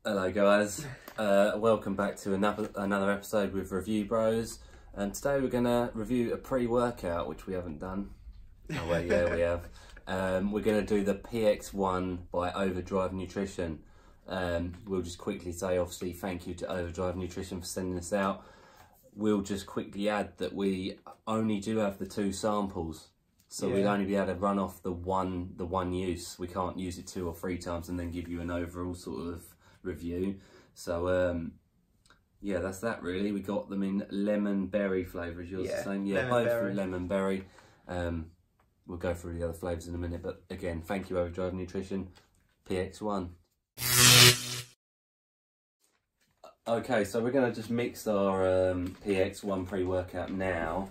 Hello guys, welcome back to another episode with Review Bros, and today we're going to review a pre-workout which we haven't done. Oh well, yeah, we have. We're going to do the PX1 by OVERDRIVE Nutrition. We'll just quickly say obviously thank you to OVERDRIVE Nutrition for sending this out. We'll just quickly add that we only do have the 2 samples, so we'll only be able to run off the one use. We can't use it 2 or 3 times and then give you an overall sort of review. So yeah, that's that really. We got them in lemon berry flavour. Is yours the same? Yeah, both berry. Lemon berry. We'll go through the other flavours in a minute, but again, thank you OVERDRIVE Nutrition. PX1. Okay, so we're going to just mix our PX1 pre-workout now.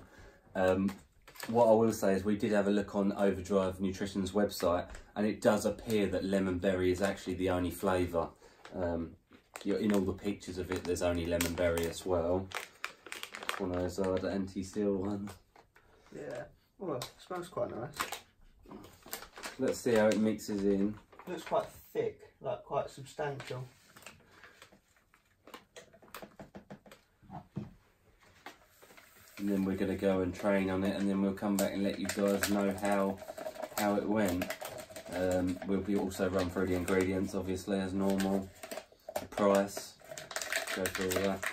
What I will say is we did have a look on OVERDRIVE Nutrition's website, and it does appear that lemon berry is actually the only flavour. In all the pictures of it, there's only lemon berry as well. One of those odd anti-seal ones. Yeah, well, it smells quite nice. Let's see how it mixes in. It looks quite thick, like quite substantial. And then we're going to go and train on it, and then we'll come back and let you guys know how it went. We'll be also run through the ingredients, obviously, as normal. The price, go through all that.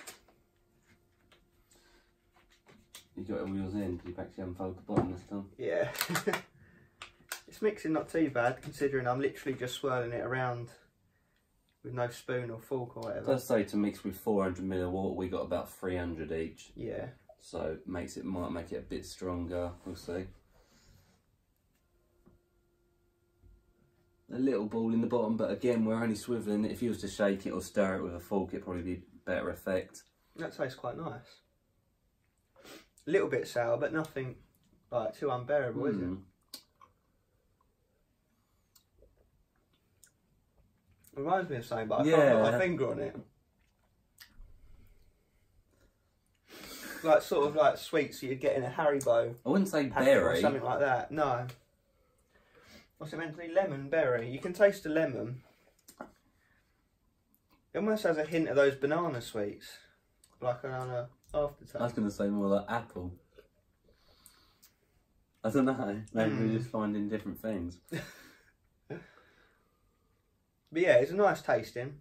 You got all yours in, you've actually unfolded the bottom this time. Yeah. It's mixing not too bad, considering I'm literally just swirling it around with no spoon or fork or whatever. It does say to mix with 400 ml of water. We got about 300 each. Yeah. So might make it a bit stronger, we'll see. A little ball in the bottom, but again, we're only swiveling it. If you was to shake it or stir it with a fork, it'd probably be better effect. That tastes quite nice. A little bit sour, but nothing like too unbearable, is it? Reminds me of something, but I can't put my finger on it. Like sort of like sweets that you'd get in a Haribo. I wouldn't say berry or something like that. No. What's it meant to be? Lemon berry. You can taste the lemon. It almost has a hint of those banana sweets, like on a aftertaste. I was going to say more like apple. I don't know. Maybe we're just finding different things. But yeah, it's a nice tasting.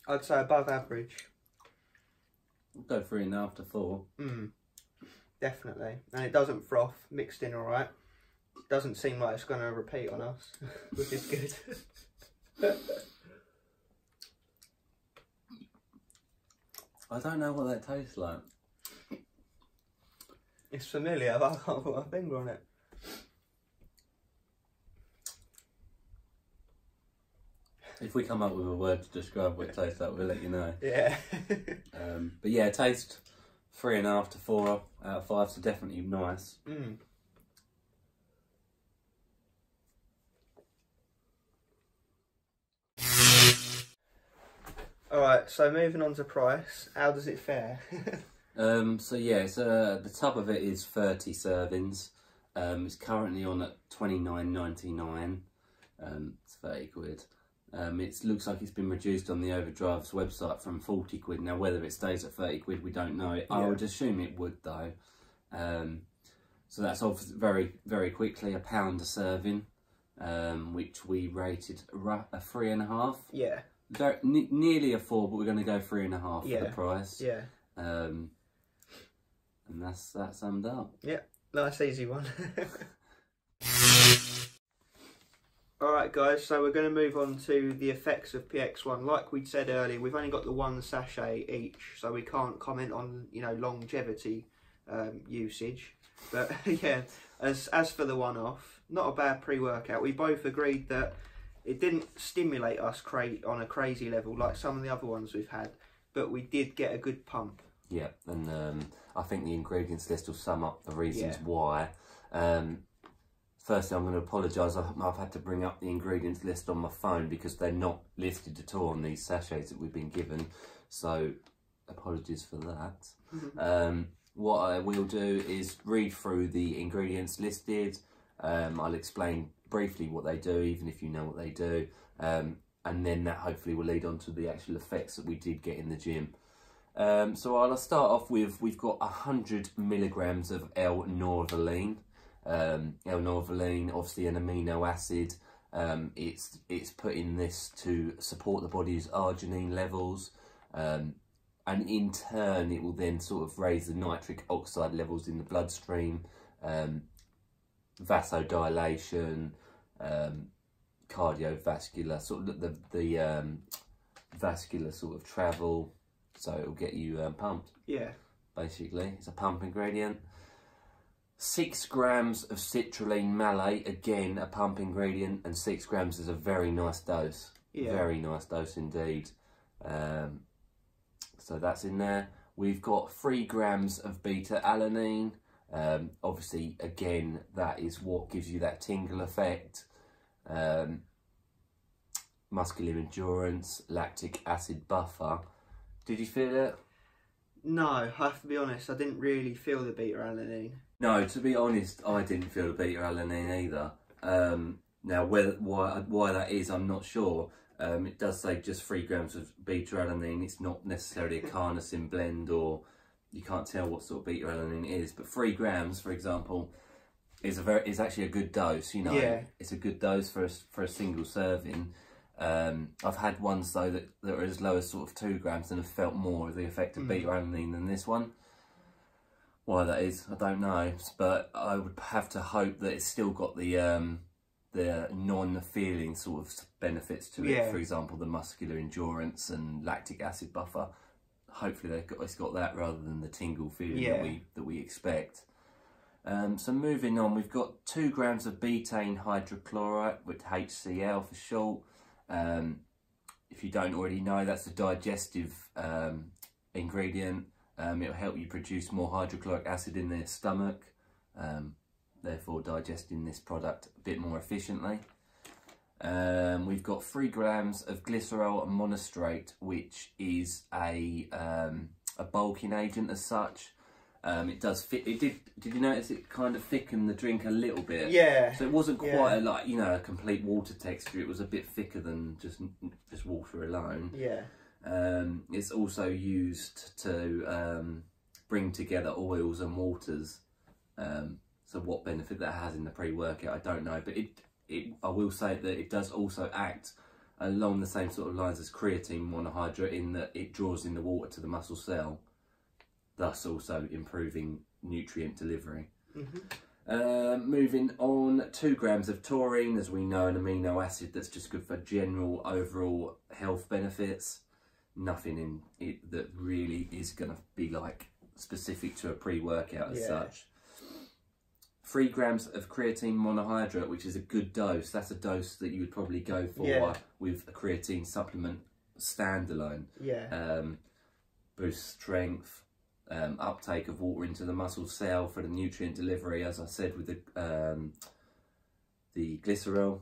I'd say above average. We'll go 3.5 to 4. Definitely. And it doesn't froth, mixed in alright. Doesn't seem like it's going to repeat on us, which is good. I don't know what that tastes like. It's familiar, but I can't put my finger on it. If we come up with a word to describe what it tastes like, we'll let you know. Yeah. But yeah, taste 3.5 to 4 out of 5, so definitely nice. Alright, so moving on to price, how does it fare? So yeah, the tub of it is 30 servings. It's currently on at £29.99. It's 30 quid. It looks like it's been reduced on the OVERDRIVE's website from 40 quid. Now whether it stays at 30 quid, we don't know. I would assume it would though. So that's obviously very quickly £1 a serving, which we rated a 3.5. Yeah. Nearly a 4, but we're going to go 3.5 for the price. Yeah. And that's that summed up. Yeah, nice easy one. Alright guys, so we're going to move on to the effects of PX1. Like we said earlier, we've only got the 1 sachet each, so we can't comment on, you know, longevity usage. But yeah, as for the one-off, not a bad pre-workout. We both agreed that it didn't stimulate us on a crazy level like some of the other ones we've had, but we did get a good pump. Yeah, and I think the ingredients list will sum up the reasons why. Firstly, I'm going to apologise. I've had to bring up the ingredients list on my phone because they're not listed at all on these sachets that we've been given. So, apologies for that. What I will do is read through the ingredients listed. I'll explain briefly what they do, even if you know what they do. And and then that hopefully will lead on to the actual effects that we did get in the gym. So I'll start off with, we've got 100 milligrams of L-norvaline. L-norvaline, obviously an amino acid. It's put in this to support the body's arginine levels, and in turn it will then sort of raise the nitric oxide levels in the bloodstream, vasodilation, cardiovascular, sort of the vascular sort of travel, so it will get you pumped. Yeah. Basically, it's a pump ingredient. 6 grams of citrulline malate, again a pump ingredient, and 6 grams is a very nice dose. Yeah. Very nice dose indeed. So that's in there. We've got 3 grams of beta-alanine. Obviously, again, that is what gives you that tingle effect. Muscular endurance, lactic acid buffer. Did you feel it? No, I have to be honest, I didn't really feel the beta-alanine. No, to be honest, I didn't feel the beta-alanine either. Now, why that is, I'm not sure. It does say just 3 grams of beta-alanine. It's not necessarily a carnosine blend, or you can't tell what sort of beta-alanine is. But 3 grams, for example, is actually a good dose. You know, yeah. It's a good dose for a single serving. I've had ones though that are as low as sort of 2 grams and have felt more of the effect of beta-alanine than this one. Why that is, I don't know, but I would have to hope that it's still got the non-feeling sort of benefits to it. Yeah. For example, the muscular endurance and lactic acid buffer. Hopefully it's got that rather than the tingle feeling that we expect. So moving on, we've got 2 grams of betaine hydrochloride, with HCl for short. If you don't already know, that's a digestive ingredient. It'll help you produce more hydrochloric acid in their stomach, therefore digesting this product a bit more efficiently. We've got 3 grams of glycerol monostrate, which is a bulking agent as such. It does fit. Did you notice it kind of thickened the drink a little bit? Yeah. So it wasn't quite a complete water texture. It was a bit thicker than just water alone. Yeah. It's also used to bring together oils and waters. So what benefit that has in the pre-workout, I don't know. But I will say that it does also act along the same sort of lines as creatine monohydrate, in that it draws in the water to the muscle cell, thus also improving nutrient delivery. Moving on, 2 grams of taurine, as we know, an amino acid that's just good for general overall health benefits. Nothing in it that really is going to be like specific to a pre-workout as such. 3 grams of creatine monohydrate, which is a good dose. That's a dose that you would probably go for with a creatine supplement standalone. Yeah. Boost strength, uptake of water into the muscle cell for the nutrient delivery, as I said with the glycerol.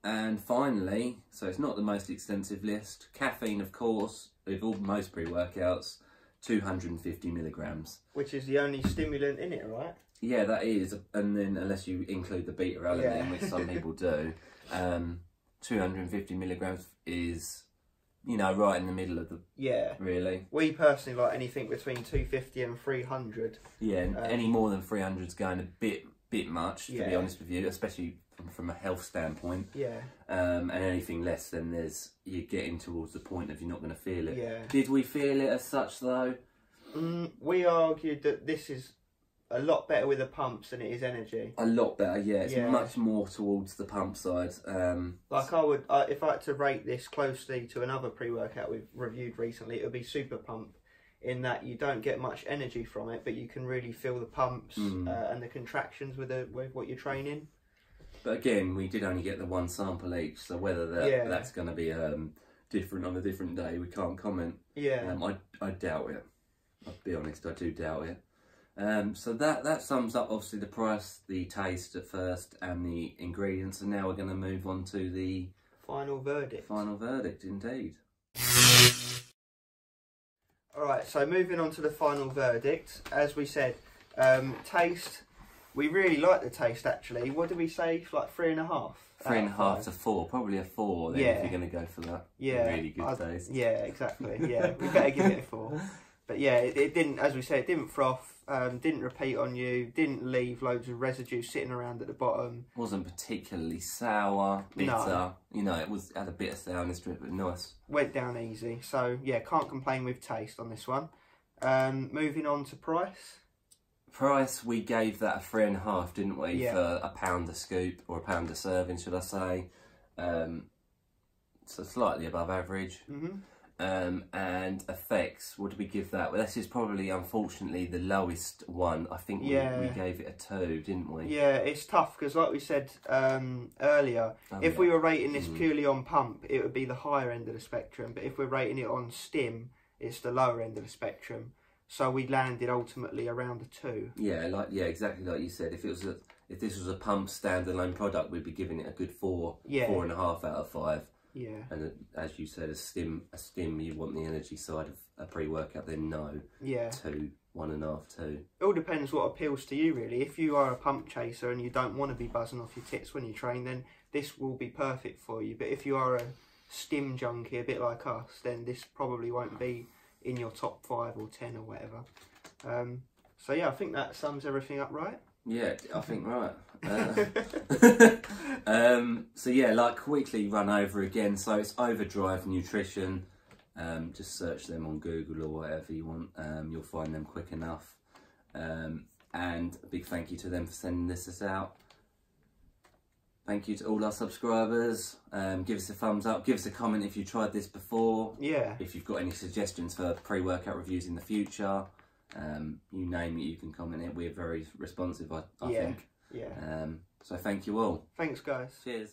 And finally, so it's not the most extensive list, caffeine, of course, with most pre-workouts, 250 milligrams. Which is the only stimulant in it, right? Yeah, that is, and then unless you include the beta-alanine, which some people do, 250 milligrams is, you know, right in the middle of the... Yeah. Really. We personally like anything between 250 and 300. Yeah, any more than 300 is going a bit much, to be honest with you, especially from a health standpoint. Yeah. And anything less, then you're getting towards the point of you're not going to feel it. Yeah. Did we feel it as such though? We argued that this is a lot better with the pumps than it is energy. A lot better, yeah. It's much more towards the pump side. Like I would, if I had to rate this closely to another pre-workout we've reviewed recently, it would be Super Pump, in that you don't get much energy from it, but you can really feel the pumps and the contractions with what you're training. But again, we did only get the 1 sample each, so whether that's going to be different on a different day, we can't comment. Yeah. I doubt it. I'll be honest, I do doubt it. So that sums up obviously the price, the taste at first, and the ingredients, and now we're going to move on to the final verdict. Final verdict, indeed. Alright, so moving on to the final verdict, as we said, taste, we really like the taste actually. What did we say, like 3.5? 3.5 to 4, probably a 4 then if you're going to go for that. Yeah, really good taste. Yeah, exactly. Yeah, we better give it a 4. But yeah, it didn't, as we said, it didn't froth, didn't repeat on you, didn't leave loads of residue sitting around at the bottom. Wasn't particularly sour, bitter. No. You know, had a bit of sourness to it, but nice. Went down easy. So yeah, can't complain with taste on this one. Moving on to price. Price, we gave that a 3.5, didn't we? Yeah. For £1 a scoop, or £1 a serving, should I say? So slightly above average. And effects, what did we give that? Well, this is probably, unfortunately, the lowest one. I think we gave it a 2, didn't we? Yeah, it's tough because, like we said earlier, if we were rating this purely on pump, it would be the higher end of the spectrum. But if we're rating it on stim, it's the lower end of the spectrum. So we landed ultimately around a 2. Yeah, exactly like you said. If this was a pump standalone product, we'd be giving it a good 4, 4.5 out of 5. Yeah. And as you said, a stim, you want the energy side of a pre-workout, then no. Yeah. 2, 1.5, 2. It all depends what appeals to you, really. If you are a pump chaser and you don't want to be buzzing off your tits when you train, then this will be perfect for you. But if you are a stim junkie, a bit like us, then this probably won't be in your top 5 or 10 or whatever. So yeah, I think that sums everything up, right? Yeah, I think right. So yeah, like quickly run over again. So it's OVERDRIVE Nutrition. Just search them on Google or whatever you want. You'll find them quick enough. And a big thank you to them for sending this out. Thank you to all our subscribers. Give us a thumbs up. Give us a comment if you tried this before. Yeah. If you've got any suggestions for pre-workout reviews in the future. You name it, you can comment it. We're very responsive, I think. Yeah. So thank you all. Thanks, guys. Cheers.